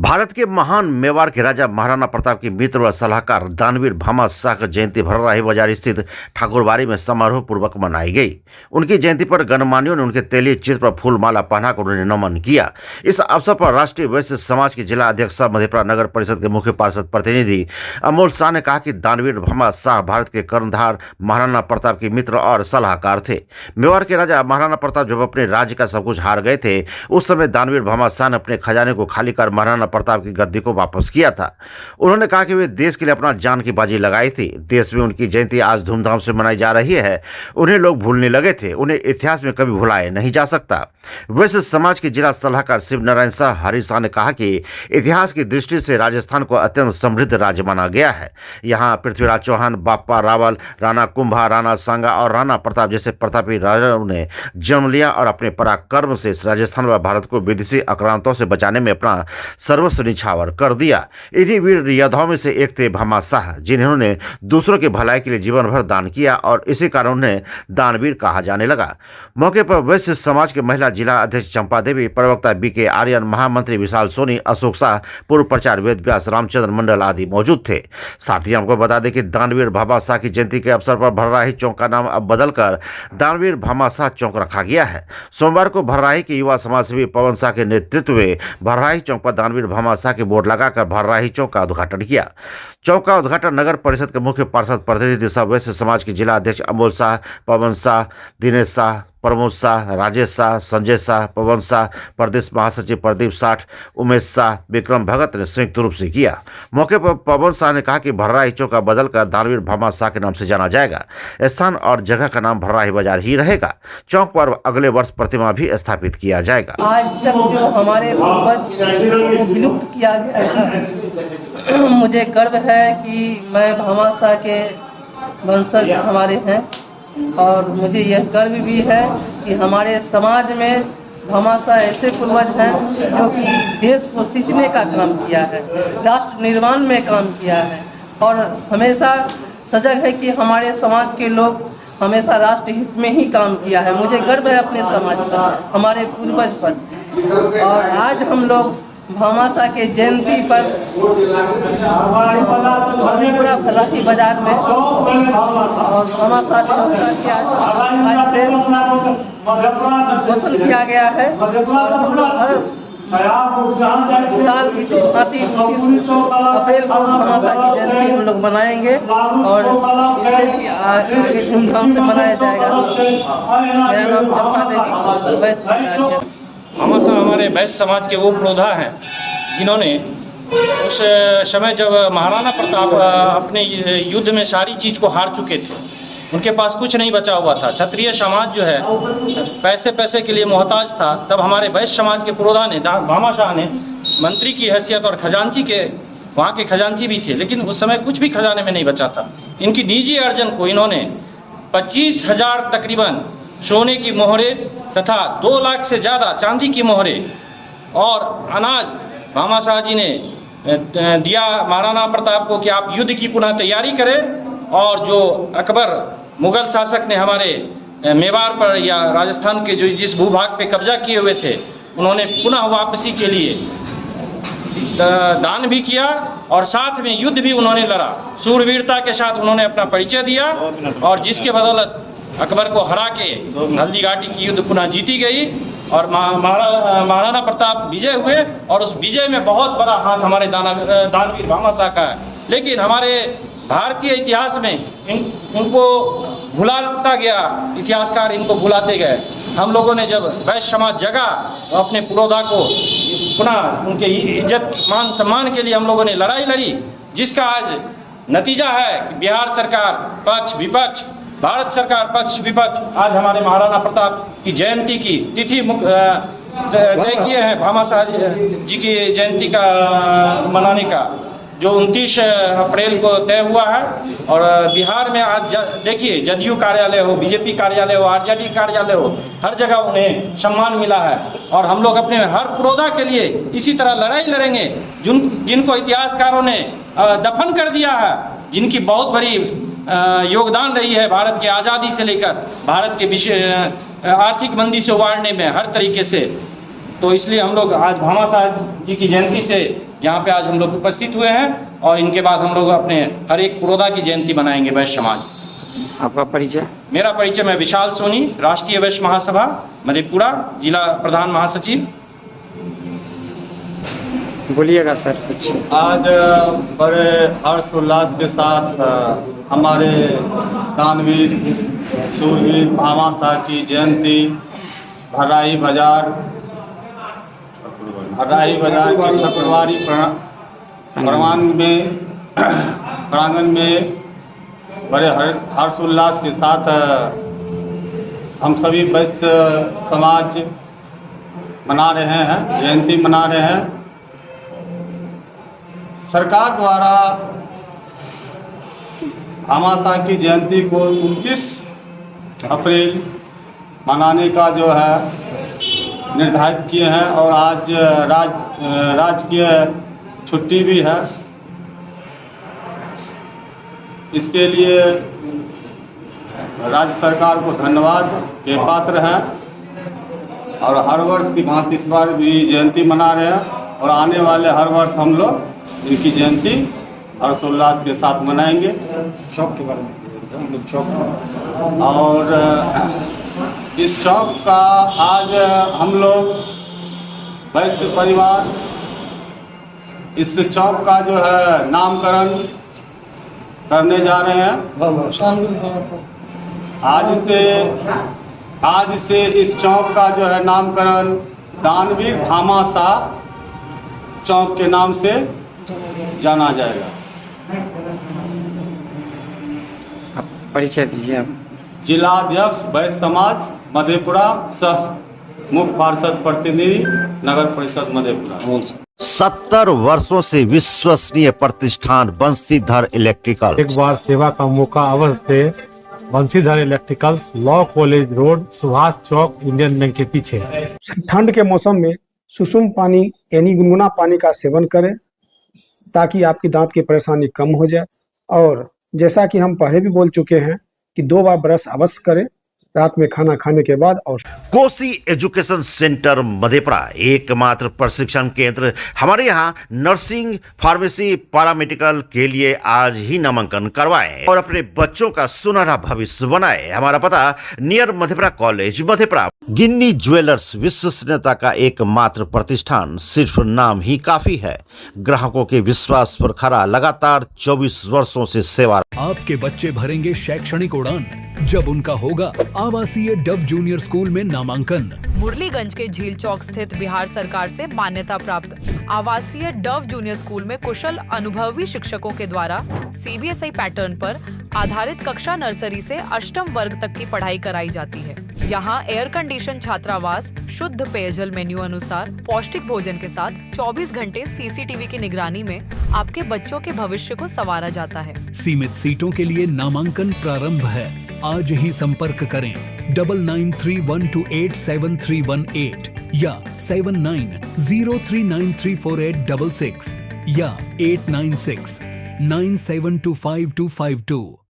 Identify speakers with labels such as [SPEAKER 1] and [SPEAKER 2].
[SPEAKER 1] भारत के महान मेवाड़ के राजा महाराणा प्रताप की मित्र व सलाहकार दानवीर भामा शाह की जयंती भर्राही बाजार स्थित ठाकुरबाड़ी में समारोह पूर्वक मनाई गई। उनकी जयंती पर गणमान्यों ने उनके तेलीय चित्र पर फूलमाला पहनाकर उन्हें नमन किया। इस अवसर पर राष्ट्रीय वैश्य समाज के जिला अध्यक्ष मधेपुरा नगर परिषद के मुख्य पार्षद प्रतिनिधि अमोल शाह ने कहा कि दानवीर भामा शाह भारत के कर्णधार महाराणा प्रताप के मित्र और सलाहकार थे। मेवाड़ के राजा महाराणा प्रताप जब अपने राज्य का सब कुछ हार गए थे, उस समय दानवीर भामा शाह ने अपने खजाने को खाली कर महाराणा प्रताप की गद्दी को वापस किया था। उन्होंने कहा कि वे देश के लिए अपना जान की बाजी लगाई थी। देश में उनकी जयंती आज धूमधाम से मनाई जा रही है। उन्हें लोग भूलने लगे थे, उन्हें इतिहास में कभी भुलाया नहीं जा सकता। वैश्य समाज के जिला सलाहकार शिव नारायण शाह हरि शाह ने कहा कि इतिहास की दृष्टि से राजस्थान को अत्यंत समृद्ध राज्य माना गया है। यहाँ पृथ्वीराज चौहान, बाप्पा रावल, राणा कुंभा, राणा सांगा और राणा प्रताप जैसे प्रतापी राजाओं ने जन्म लिया और अपने पराक्रम से राजस्थान व भारत को विदेशी आक्रांतों से बचाने में अपना सर्वस्व निछावर कर दिया। इन्हीं वीर योद्धाओं में से एक थे भामा शाह, जिन्होंने दूसरों की भलाई के लिए जीवन भर दान किया और इसी कारण उन्हें दानवीर कहा जाने लगा। मौके पर वैश्य समाज के महिला जिला अध्यक्ष चंपा देवी, प्रवक्ता बीके आर्यन, महामंत्री विशाल सोनी, अशोक शाह, पूर्व प्रचार वेद व्यास, रामचंद्र मंडल आदि मौजूद थे। साथ ही हमको बता दें कि दानवीर भामा शाह की जयंती के अवसर पर भर्राही चौक का नाम अब बदलकर दानवीर भामा शाह चौक रखा गया है। सोमवार को भर्राही के युवा समाजसेवी पवन शाह के नेतृत्व में भर्राही चौक पर दानवीर भामा शाह के बोर्ड लगाकर भर्राही चौक का उद्घाटन किया। चौक का उद्घाटन नगर परिषद के मुख्य पार्षद प्रतिनिधि सह वैश्य समाज के जिला अध्यक्ष अमोल शाह, पवन शाह, दिनेश शाह, प्रमोद शाह, राजेश शाह, संजय शाह, पवन शाह, प्रदेश महासचिव प्रदीप साठ, उमेश शाह, विक्रम भगत ने संयुक्त रूप से किया। मौके पर पवन शाह ने कहा कि भर्राही चौक का बदलकर दानवीर भामा शाह के नाम से जाना जाएगा। स्थान और जगह का नाम भर्राही बाजार ही रहेगा। चौक पर अगले वर्ष प्रतिमा भी स्थापित किया जाएगा।
[SPEAKER 2] आज तक जो हमारे पूर्वज विलुप्त किया गया है, मुझे गर्व है कि मैं भामा शाह के वंशज हमारे हैं और मुझे यह गर्व भी है कि हमारे समाज में भामा शाह ऐसे पूर्वज हैं जो कि देश को सींचने का काम किया है, राष्ट्र निर्माण में काम किया है और हमेशा सजग है कि हमारे समाज के लोग हमेशा राष्ट्र हित में ही काम किया है। मुझे गर्व है अपने समाज पर, हमारे पूर्वज पर। और आज हम लोग भामा शाह के जयंती पर मधेपुरा भर्राही बाजार में और भामा शाह चौक का आज से घोषण किया गया है और हम लोग हर साल इसी भांति 29 अप्रैल को भामा शाह की जयंती हम लोग मनाएंगे और इससे भी आगे धूमधाम से मनाया जाएगा। मेरा नाम चंपा देवी, वैश्य।
[SPEAKER 3] भामा शाह हमारे वैश्य समाज के वो पुरोधा हैं जिन्होंने उस समय जब महाराणा प्रताप अपने युद्ध में सारी चीज़ को हार चुके थे, उनके पास कुछ नहीं बचा हुआ था, क्षत्रिय समाज जो है पैसे के लिए मोहताज था, तब हमारे वैश्य समाज के पुरोधा ने भामा शाह ने मंत्री की हैसियत और खजांची के वहाँ के खजांची भी थे, लेकिन उस समय कुछ भी खजाने में नहीं बचा था। इनकी निजी अर्जन को इन्होंने 25,000 तकरीबन सोने की मोहरे तथा 2 लाख से ज़्यादा चांदी की मोहरे और अनाज भामा शाह जी ने दिया महाराणा प्रताप को कि आप युद्ध की पुनः तैयारी करें। और जो अकबर मुगल शासक ने हमारे मेवाड़ पर या राजस्थान के जो जिस भूभाग पे कब्जा किए हुए थे, उन्होंने पुनः वापसी के लिए दान भी किया और साथ में युद्ध भी उन्होंने लड़ा। शूरवीरता के साथ उन्होंने अपना परिचय दिया और जिसके बदौलत अकबर को हरा के हल्दी घाटी की युद्ध पुनः जीती गई और महाराणा प्रताप विजय हुए और उस विजय में बहुत बड़ा हाथ हमारे दानवीर भामा शाह का है। लेकिन हमारे भारतीय इतिहास में उनको भुलाता गया, इतिहासकार इनको भुलाते गए। हम लोगों ने जब वैश्य समाज जगा अपने पुरोधा को पुनः उनके इज्जत मान सम्मान के लिए हम लोगों ने लड़ाई लड़ी, जिसका आज नतीजा है कि बिहार सरकार पक्ष विपक्ष, भारत सरकार पक्ष विपक्ष आज हमारे महाराणा प्रताप की जयंती की तिथि तय किए हैं। भामा शाह जी की जयंती का मनाने का जो 29 अप्रैल को तय हुआ है और बिहार में आज देखिए जदयू कार्यालय हो, बीजेपी कार्यालय हो, आरजेडी कार्यालय हो, हर जगह उन्हें सम्मान मिला है और हम लोग अपने हर पुरोधा के लिए इसी तरह लड़ाई लड़ेंगे जिनको इतिहासकारों ने दफन कर दिया है, जिनकी बहुत बड़ी योगदान रही है भारत की आज़ादी से लेकर भारत के आर्थिक मंदी से उबारने में हर तरीके से। तो इसलिए हम लोग आज भामा साहब जी की जयंती से यहाँ पे आज हम लोग उपस्थित हुए हैं और इनके बाद हम लोग अपने हर एक पुरोधा की जयंती मनाएंगे वैश्य समाज।
[SPEAKER 4] आपका परिचय?
[SPEAKER 3] मेरा परिचय, मैं विशाल सोनी, राष्ट्रीय वैश्य महासभा मधेपुरा, जिला प्रधान महासचिव।
[SPEAKER 4] बोलिएगा सर कुछ।
[SPEAKER 5] आज बड़े हर्षोल्लास के साथ हमारे दानवीर शूरवीर भामा साहब की जयंती भराई बाजार के चक्रवारी प्रांगण में बड़े हर्षोल्लास के साथ हम सभी वैश्य समाज मना रहे हैं, जयंती मना रहे हैं। सरकार द्वारा भामा साहब की जयंती को 29 अप्रैल मनाने का जो है निर्धारित किए हैं और आज राजकीय छुट्टी भी है। इसके लिए राज्य सरकार को धन्यवाद के पात्र हैं और हर वर्ष की भांति इस बार भी जयंती मना रहे हैं और आने वाले हर वर्ष हम लोग इनकी जयंती हर्षोल्लास के साथ मनाएंगे।
[SPEAKER 4] चौक के बारे में चौक
[SPEAKER 5] और इस चौक का आज हम लोग वैश्य परिवार इस चौक का जो है नामकरण करने जा रहे हैं। आज से इस चौक का जो है नामकरण दानवीर भामा साहब चौक के नाम से जाना जाएगा।
[SPEAKER 4] आप परिचय दीजिए। आप
[SPEAKER 5] जिलाध्यक्ष वैश्य समाज मधेपुरा सह मुख्य पार्षद प्रतिनिधि नगर परिषद मधेपुरा।
[SPEAKER 1] 70 वर्षों से विश्वसनीय प्रतिष्ठान बंशीधर इलेक्ट्रिकल।
[SPEAKER 6] एक बार सेवा का मौका अवश्य दे। Banshidhar electricals, law college road, Subhash Chowk, Indian bank के पीछे।
[SPEAKER 7] ठंड के मौसम में सुसुम पानी यानी गुनगुना पानी का सेवन करें ताकि आपकी दांत की परेशानी कम हो जाए। और जैसा कि हम पहले भी बोल चुके हैं कि 2 बार ब्रश अवश्य करें रात में खाना खाने के बाद। और
[SPEAKER 1] कोसी एजुकेशन सेंटर मधेपुरा एकमात्र प्रशिक्षण केंद्र। हमारे यहाँ नर्सिंग, फार्मेसी, पैरामेडिकल के लिए आज ही नामांकन करवाएं और अपने बच्चों का सुनहरा भविष्य बनाएं। हमारा पता नियर मधेपुरा कॉलेज मधेपुरा। गिन्नी ज्वेलर्स विश्वसनीयता का एकमात्र प्रतिष्ठान, सिर्फ नाम ही काफी है। ग्राहकों के विश्वास पर खरा लगातार 24 वर्षों से सेवा।
[SPEAKER 8] आपके बच्चे भरेंगे शैक्षणिक उड़ान जब उनका होगा आवासीय डव जूनियर स्कूल में नामांकन।
[SPEAKER 9] मुरलीगंज के झील चौक स्थित बिहार सरकार से मान्यता प्राप्त आवासीय डव जूनियर स्कूल में कुशल अनुभवी शिक्षकों के द्वारा सीबीएसई पैटर्न पर आधारित कक्षा नर्सरी से 8वीं वर्ग तक की पढ़ाई कराई जाती है। यहाँ एयर कंडीशन छात्रावास, शुद्ध पेयजल मेन्यू अनुसार पौष्टिक भोजन के साथ 24 घंटे सीसीटीवी की निगरानी में आपके बच्चों के भविष्य को संवारा जाता है।
[SPEAKER 8] सीमित सीटों के लिए नामांकन प्रारंभ है। आज ही संपर्क करें 9931287318 या 7903934866 या 8969725252।